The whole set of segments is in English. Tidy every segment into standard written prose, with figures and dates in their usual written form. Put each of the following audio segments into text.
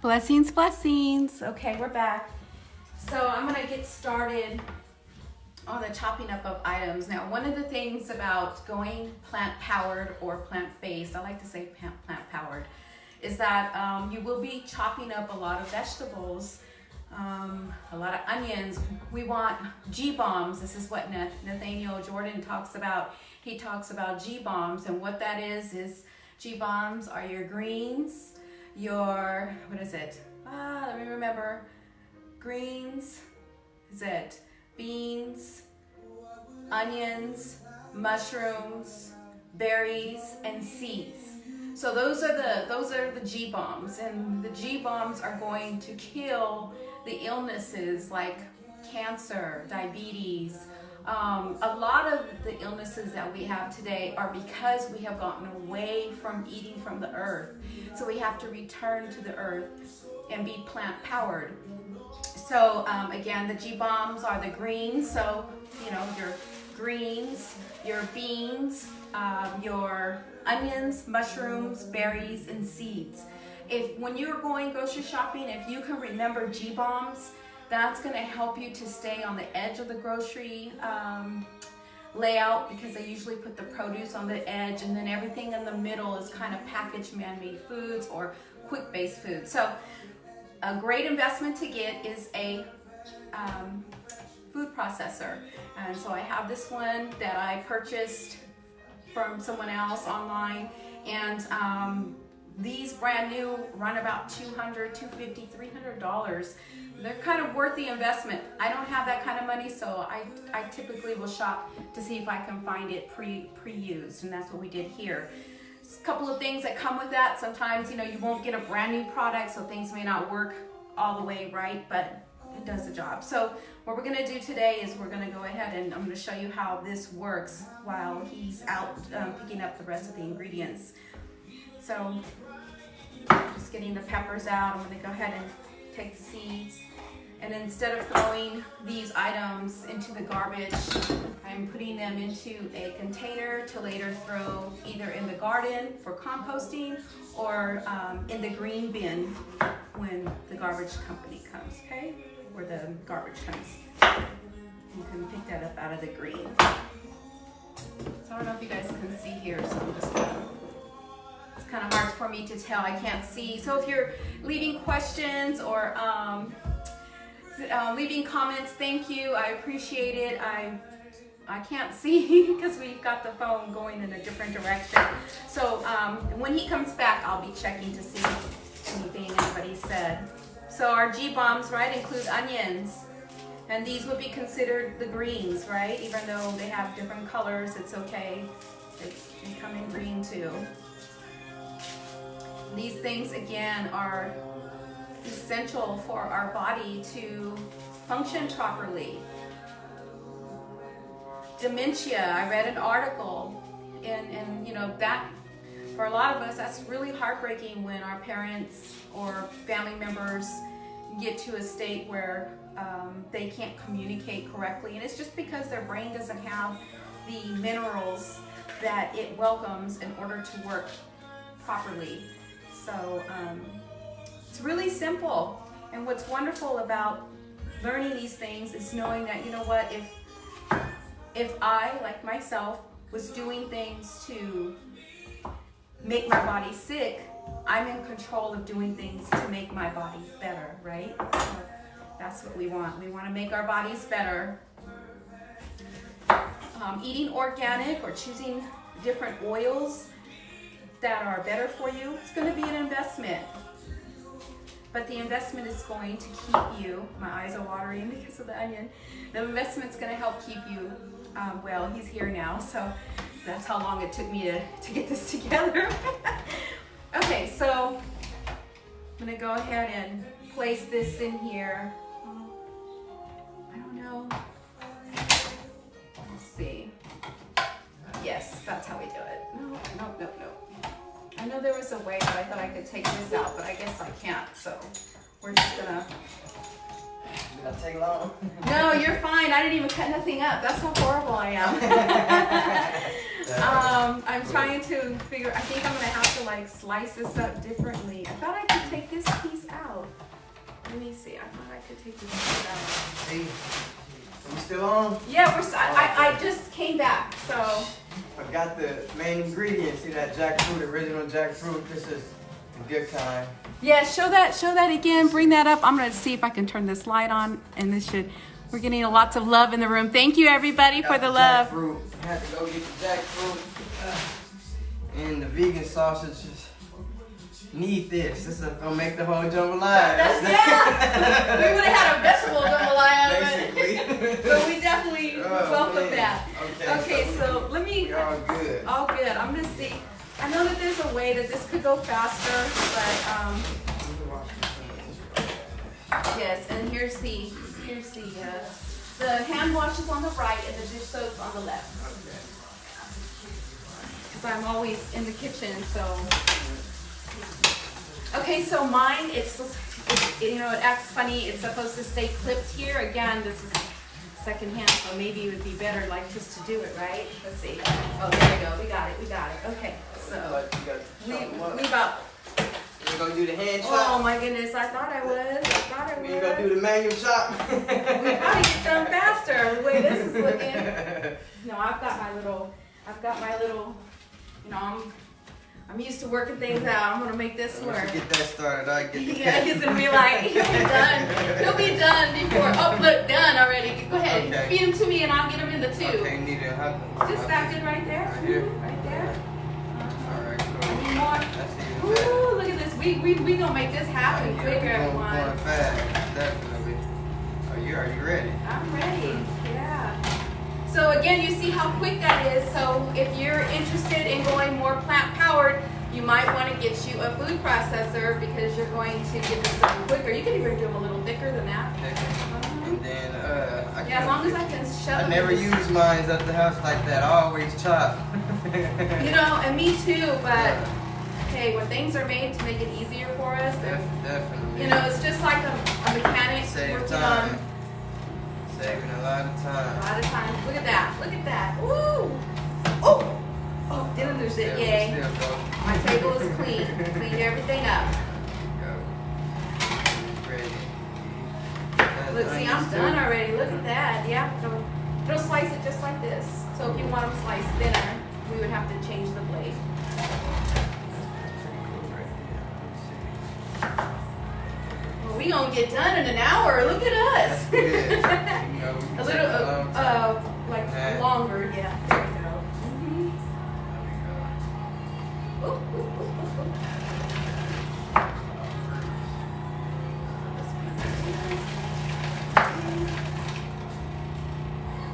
Blessings, blessings. Okay, we're back. So I'm gonna get started on the chopping up of items. Now, one of the things about going plant-powered or plant-based, I like to say plant-powered, is that you will be chopping up a lot of vegetables, a lot of onions. We want G-bombs. This is what Nathaniel Jordan talks about. He talks about G-bombs, and what that is G-bombs are your greens, your, what is it? Let me remember. Greens, is it beans, onions, mushrooms, berries, and seeds. So those are the G-bombs, and the G-bombs are going to kill the illnesses like cancer, diabetes. A lot of the illnesses that we have today are because we have gotten away from eating from the earth. So we have to return to the earth and be plant-powered. So again, the G-bombs are the greens. So, you know, your greens, your beans, your onions, mushrooms, berries, and seeds. When you're going grocery shopping, if you can remember G-bombs, that's going to help you to stay on the edge of the grocery layout, because they usually put the produce on the edge, and then everything in the middle is kind of packaged man-made foods or quick-based foods. So a great investment to get is a food processor. And so I have this one that I purchased from someone else online, and these brand new run about $200, $250, $300. They're kind of worth the investment. I don't have that kind of money, so I typically will shop to see if I can find it pre-used, and that's what we did here. A couple of things that come with that. Sometimes, you know, you won't get a brand new product, so things may not work all the way right, but it does the job. So what we're gonna do today is we're gonna go ahead and I'm gonna show you how this works while he's out picking up the rest of the ingredients. So just getting the peppers out, I'm gonna go ahead and take the seeds, and instead of throwing these items into the garbage, I'm putting them into a container to later throw either in the garden for composting or in the green bin when the garbage company comes, okay? Where the garbage comes. You can pick that up out of the green. So I don't know if you guys can see here, so I'm just gonna, it's kind of hard for me to tell, I can't see. So if you're leaving questions or leaving comments, thank you, I appreciate it. I can't see because we've got the phone going in a different direction. So when he comes back, I'll be checking to see anything anybody said. So our G-bombs, right, include onions, and these would be considered the greens, right? Even though they have different colors, it's okay. They come in green too. These things, again, are essential for our body to function properly. Dementia, I read an article, and you know, that for a lot of us, that's really heartbreaking when our parents or family members get to a state where they can't communicate correctly, and it's just because their brain doesn't have the minerals that it welcomes in order to work properly. So it's really simple, and what's wonderful about learning these things is knowing that, you know what, if I, like myself, was doing things to make my body sick, I'm in control of doing things to make my body better, right? So that's what we want. We want to make our bodies better. Eating organic or choosing different oils that are better for you, it's going to be an investment. But the investment is going to keep you, my eyes are watering because of the onion, the investment's going to help keep you well. He's here now, so that's how long it took me to get this together. Okay, so I'm going to go ahead and place this in here. I don't know. Let's see. Yes, that's how we do it. No. I know there was a way that I thought I could take this out, but I guess I can't, so we're just gonna... Did that take long? No, you're fine. I didn't even cut nothing up. That's how horrible I am. I'm trying to figure, I think I'm gonna have to like slice this up differently. I thought I could take this piece out. Let me see, I thought I could take this piece out. Hey, are we still on? Yeah, I just came back, so. Forgot the main ingredient. See that jackfruit, original jackfruit. This is a good kind. Yeah, show that again, bring that up. I'm gonna see if I can turn this light on, and this should, we're getting lots of love in the room. Thank you everybody for the love. Jackfruit. Had to go get the jackfruit. And the vegan sausages need this. This is gonna make the whole jambalaya. Yeah. We would have had a vegetable jambalaya, Basically. but we definitely welcome that. Okay, Okay, so let me. We're all good. All good. I'm gonna see. I know that there's a way that this could go faster, but yes. And here's the hand wash is on the right and the dish soap's on the left. Because I'm always in the kitchen, so. Okay, so mine, it's you know, it acts funny. It's supposed to stay clipped here. Again, this is second hand, so maybe it would be better like just to do it, right? Let's see. Oh, there we go. We got it. Okay, so we about. You gonna do the hand chop? Oh my goodness, I thought I was. You gonna do the manual chop? We probably get done faster the way this is looking. No, I've got my little, you know, I'm used to working things out. I'm gonna make this work. Once you get that started, I get the Yeah, he's gonna be like, he'll be done before, oh look, done already. Go ahead, Okay. feed him to me and I'll get him in the tube. Okay, need it. Just that good right there? Right here? Right there. Alright, I cool. need more. That's even better. Ooh, look at this. We gonna make this happen quicker, Going everyone. fast, definitely. Are you ready? I'm ready, yeah. So again, you see how quick that is. So if you're interested in going more plant-powered, you might want to get you a food processor because you're going to get this done quicker. You can even do them a little thicker than that. And then, Yeah, as long as I can shove I them. never use mine at the house like that. I always chop. You know, and me too, but hey, when things are made to make it easier for us, Definitely. you know, it's just like a mechanic Save working time. on Saving a lot of a time. lot of times. Look at that. Look at that. Woo! Oh! Oh, didn't lose it. Yay. Still go. My table is clean. Cleaned everything up. Go. Ready. Look, see, I'm done already. Look at that. Yeah, it'll slice it just like this. So if you want them sliced thinner, we would have to change the blade. Well, we gonna get done in an hour. Look at us. That's good. You know, we can A take little, long time. like Yeah. longer. Yeah. There we go. Mhm. There we go. Ooh, ooh, ooh, ooh, ooh.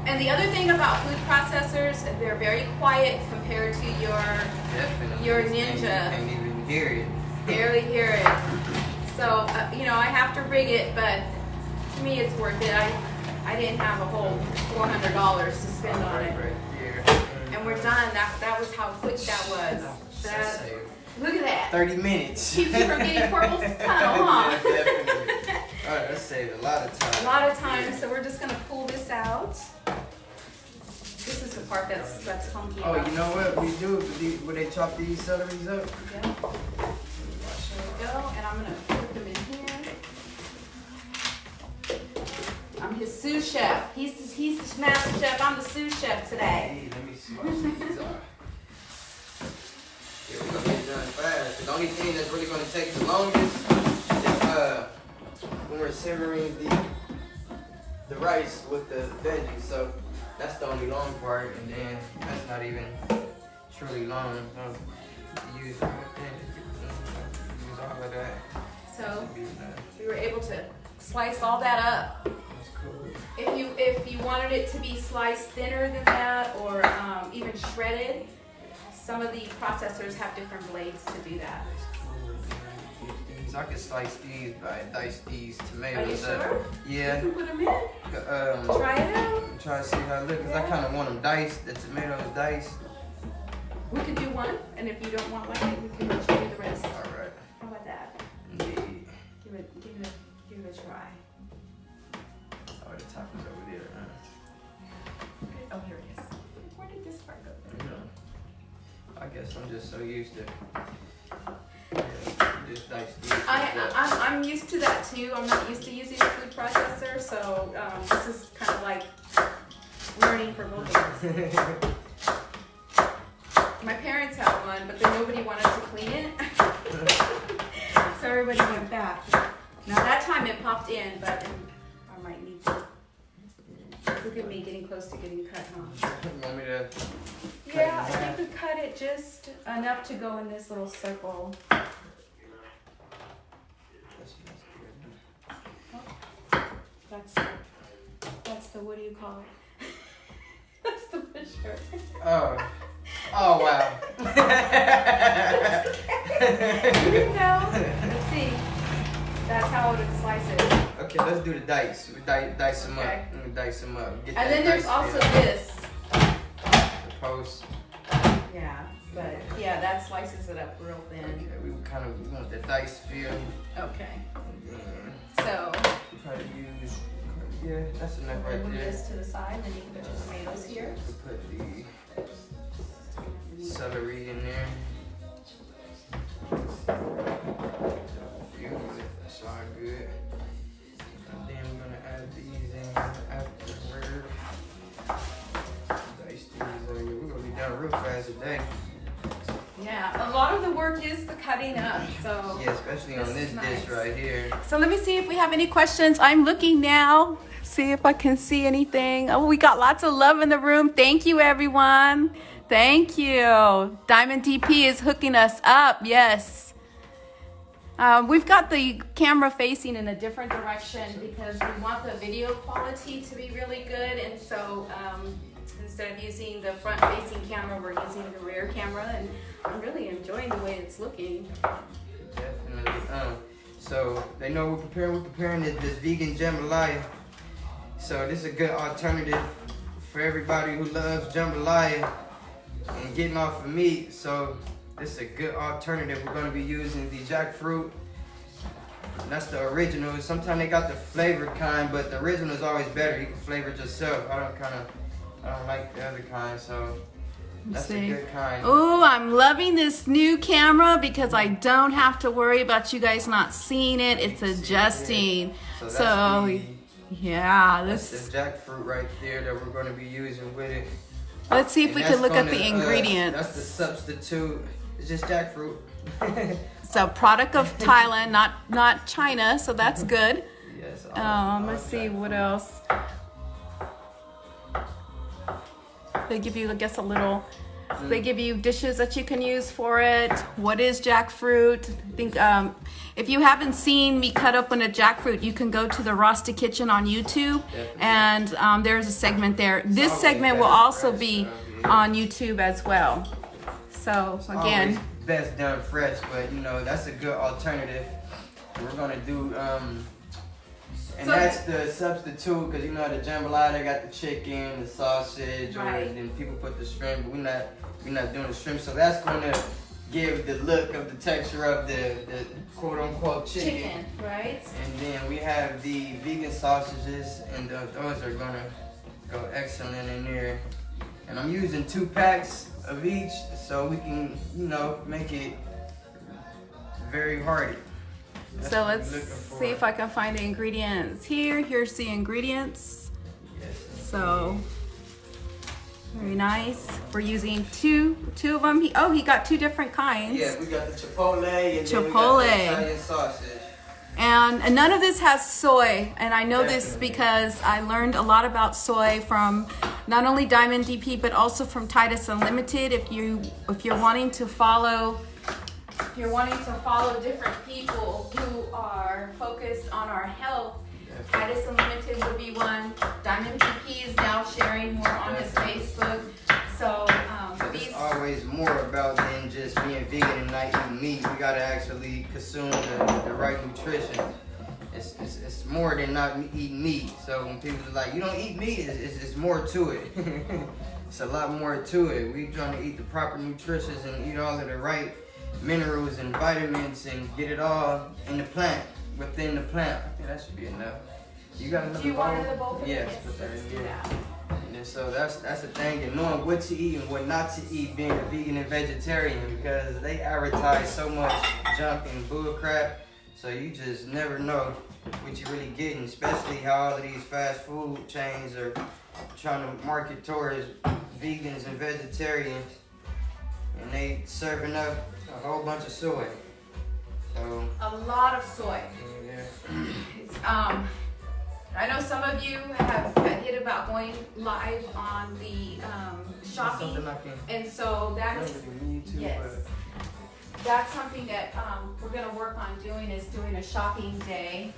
And the other thing about food processors, they're very quiet compared to Definitely. your You Ninja. can't even hear it. Barely hear it. So, you know, I have to rig it, but to me it's worth it. I didn't have a whole $400 to spend on it. Right here. And we're done. That was how quick that was. That, look at that. 30 minutes. Keeps you from getting purple tunnel, huh? Yeah, definitely. Alright, that saved a lot of time. A lot of time, so we're just gonna pull this out. This is the part that's funky. Oh, about you know what we do? When they chop these celeries up? Yeah. There we go, and I'm gonna put them in here. I'm his sous chef. He's the master chef. I'm the sous chef today. Hey, let me see what these are. Yeah, we're gonna get done fast. The only thing that's really gonna take the longest is when we're simmering the rice with the veggies. So that's the only long part, and then that's not even truly long. Use all of that. So we were able to slice all that up. That's cool. If you wanted it to be sliced thinner than that, or even shredded, some of the processors have different blades to do that. I can slice these, dice these Are you tomatoes sure? up. Yeah. You can put them in. Try it out. I'm trying to see how it looks, because I kind of want them diced, the tomatoes diced. We could do one, and if you don't want one, we can let you do the rest. Alright. How about that? Indeed. Give it a try. Oh, the top is over there, huh? Oh, here it is. Where did this part go? There you go. guess I'm just so used to. Just dice these. I'm used to that too. I'm not used to using a food processor, so this is kind of like learning for both of us. My parents had one, but then nobody wanted to clean it, so everybody went back. Now that time it popped in, but I might need to. Look at me getting close to getting cut, huh? You want me to? Yeah, I think we cut it just enough to go in this little circle. That's the, what do you call it? That's the pusher. Oh wow. You know. Let's see. That's how I would slice it. Okay, let's do the dice. We dice them Okay. up. Let me dice them up. Get And that then there's dice also feel. this. The post. Yeah, but yeah, that slices it up real thin. Okay, we want the dice feel. Okay. Yeah. So We probably use. Yeah, that's enough we'll right move there. this to the side, and then you can put your tomatoes here. We put the celery in there. That's all good. And then we're gonna add these in afterward. Dice these. We're gonna be done real fast today. Yeah, a lot of the work is the cutting up. So Yeah, especially on This this is dish nice. right here. So let me see if we have any questions. I'm looking now. See if I can see anything. Oh, we got lots of love in the room. Thank you, everyone. Thank you. DiamondDP is hooking us up. Yes. We've got the camera facing in a different direction because we want the video quality to be really good. And so instead of using the front-facing camera, we're using the rear camera. And I'm really enjoying the way it's looking. Definitely. So they know we're preparing this vegan jambalaya. So this is a good alternative for everybody who loves jambalaya and getting off of meat. So this is a good alternative. We're going to be using the jackfruit. That's the original. Sometimes they got the flavored kind, but the original is always better. You can flavor it yourself. I don't like the other kind, so that's a good kind. Oh, I'm loving this new camera because I don't have to worry about you guys not seeing it. It's adjusting. So yeah, that's the jackfruit right there that we're going to be using with it. Let's see if And we that's can look at gonna, the ingredients. That's the substitute. It's just jackfruit. So product of Thailand, not China, so that's good. Yes. Let's see what else. They give you, I guess, a little. They give you dishes that you can use for it. What is jackfruit? I think if you haven't seen me cut open a jackfruit, you can go to the RastaKitchen on YouTube, and there's a segment there. This segment will also be on YouTube as well. So again, always best done fresh, but you know that's a good alternative. We're gonna do and that's the substitute because you know the jambalaya they got the chicken, the sausage, right. Or then people put the shrimp, but we're not doing the shrimp, so that's gonna give the look of the texture of the quote unquote chicken. Right? And then we have the vegan sausages, and those are gonna go excellent in there. And I'm using 2 packs of each, so we can, you know, make it very hearty. That's So what let's we're looking for. see if I can find the ingredients here. Here's the ingredients. Yes. So very nice. We're using two of them. He got 2 different kinds. Yeah, we got the chipotle and then we Chipotle. got the Italian sausage. And none of this has soy. And I know this Definitely. because I learned a lot about soy from not only DiamondDP but also from Titus Unlimited. If you're wanting to follow different people who are focused on our health, Titus Unlimited would be one. DiamondDP is now sharing more on his Facebook. So It's always more about than just being vegan and not eating meat. We gotta actually consume the right nutrition. It's more than not eating meat. So when people are like, you don't eat meat, it's more to it. It's a lot more to it. We trying to eat the proper nutrition and eat all of the right minerals and vitamins and get it all in the plant, within the plant. I think that should be enough. You got another do you bowl? want another bowl? Yes, put that in let's do here. that. And then so that's the thing, and knowing what to eat and what not to eat, being a vegan and vegetarian, because they advertise so much junk and bull crap, so you just never know what you're really getting, especially how all of these fast food chains are trying to market towards vegans and vegetarians, and they serving up a whole bunch of soy. So a lot of soy. yeah. It's, I know some of you have hit about going live on the shopping, and so that's that's something that we're gonna work on doing, is doing a shopping day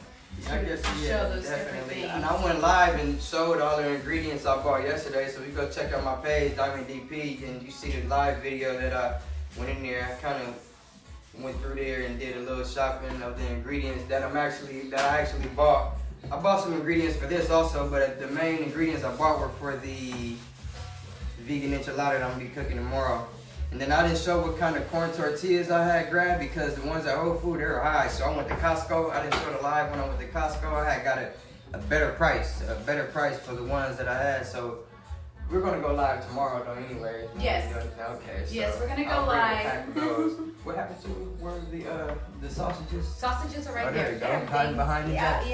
to show those different things. And I went live and showed all the ingredients I bought yesterday, so if you go check out my page, DiamondDP, and you see the live video that I went in there. I kind of went through there and did a little shopping of the ingredients that I actually bought. I bought some ingredients for this also, but the main ingredients I bought were for the vegan enchilada that I'm gonna be cooking tomorrow. And then I didn't show what kind of corn tortillas I had grabbed, because the ones at Whole Foods, they were high. So I went to Costco. I didn't show the live when I went to Costco. I had got a better price for the ones that I had. So we're gonna go live tomorrow though anyway. Yes. Okay. So yes, we're gonna go live. What happened to where the sausages? Sausages are right there. there. There we go. Hiding behind the jackfruit.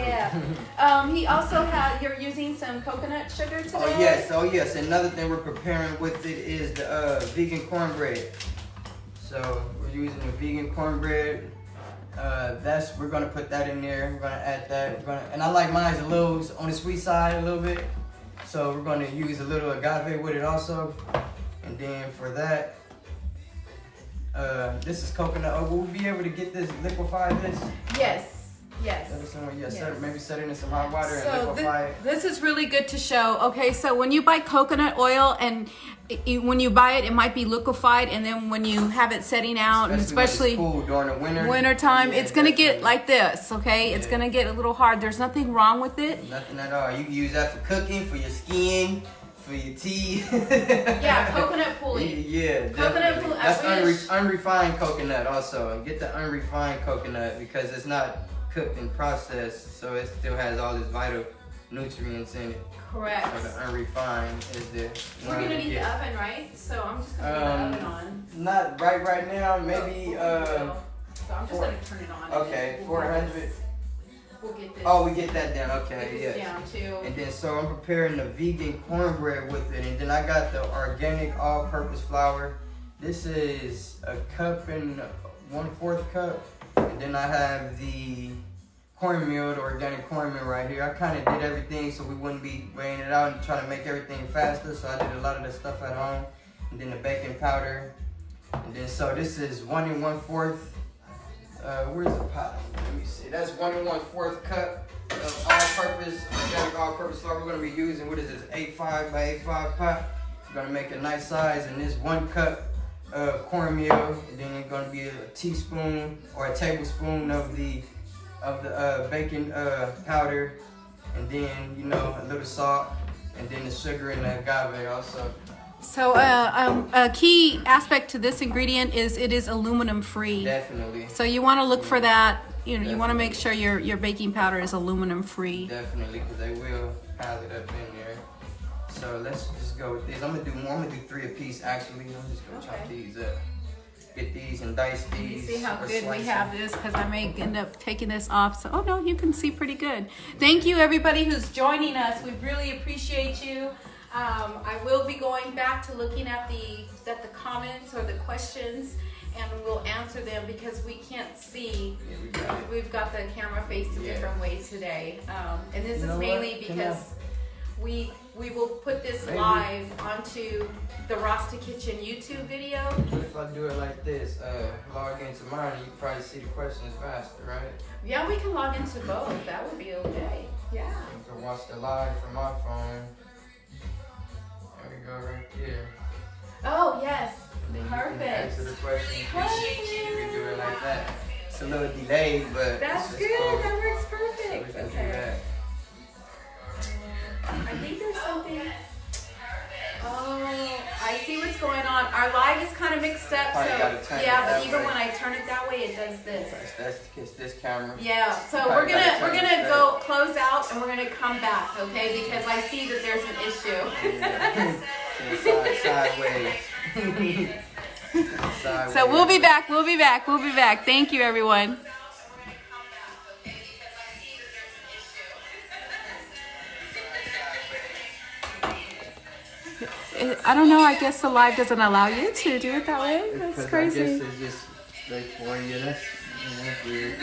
Yeah. He also had. You're using some coconut sugar today. Oh yes. Another thing we're preparing with it is the vegan cornbread. So we're using the vegan cornbread. We're gonna put that in there. We're gonna add that. And I like mine a little on the sweet side a little bit. So we're gonna use a little agave with it also. And then for that, this is coconut. Oh, will we be able to get this, liquefy this? Yes. Maybe set it in some hot water and liquefy it. This is really good to show. Okay, so when you buy coconut oil, and when you buy it, it might be liquefied, and then when you have it setting out, especially when it's cool during the winter time, it's gonna get like this. Okay, it's gonna get a little hard. There's nothing wrong with it. Nothing at all. You can use that for cooking, for your skin, for your tea. Yeah, coconut pulling. Yeah, coconut pulling. That's unrefined coconut also. And get the unrefined coconut, because it's not cooked and processed, so it still has all its vital nutrients in it. Correct. So the unrefined is the We're gonna need the oven, right? So I'm just gonna put the oven on. Not right now. Maybe so I'm just gonna turn it on. Okay, 400. We'll get this. Oh, we get that down. Okay, get this down too. And then so I'm preparing the vegan cornbread with it, and then I got the organic all-purpose flour. This is a cup and 1/4 cup. And then I have the cornmeal, the organic cornmeal right here. I kind of did everything so we wouldn't be weighing it out and trying to make everything faster. So I did a lot of the stuff at home. And then the baking powder. And then so this is 1 1/4. Where's the pot? Let me see. That's 1 1/4 cup of all-purpose, organic all-purpose flour. We're gonna be using, what is this, 8.5 by 8.5 pot. We're gonna make a nice size, and this 1 cup of cornmeal, and then it's gonna be a teaspoon or a tablespoon of the baking powder, and then a little salt, and then the sugar and the agave also. So a key aspect to this ingredient is it is aluminum free. Definitely. So you want to look for that. You want to make sure your baking powder is aluminum free. Definitely, because they will pile it up in there. So let's just go with this. I'm gonna do more. I'm gonna do 3 apiece actually. I'm just gonna chop these up. Get these and dice these. You see how good we have this, because I may end up taking this off. So, oh no, you can see pretty good. Thank you everybody who's joining us. We really appreciate you. I will be going back to looking at the comments or the questions, and we'll answer them because we can't see. Yeah, we've got the camera faced a different way today. And this is mainly because we will put this live onto the RastaKitchen YouTube video. What if I do it like this? Log into mine, and you can probably see the questions faster, right? Yeah, we can log into both. That would be okay. Yeah. You can watch the live from my phone. There we go, right there. Oh yes. Then perfect. You can answer the questions. Perfect. You can do it like that. It's a little delayed, but that's good. Cool. That works perfect. So we can do okay. that. I think there's something. Oh, I see what's going on. Our live is kind of mixed up, Probably gotta so turn it yeah, but that even way. when I turn it that way, it does this. That's this camera. Yeah, so Probably we're gotta gonna turn it go close out and we're gonna come back, okay? Because I see that there's an issue. Sideways. So we'll be back. We'll be back. We'll be back. Thank you, everyone. I don't know. I guess the live doesn't allow you to do it that way. That's crazy. I guess it's just like for you. That's weird.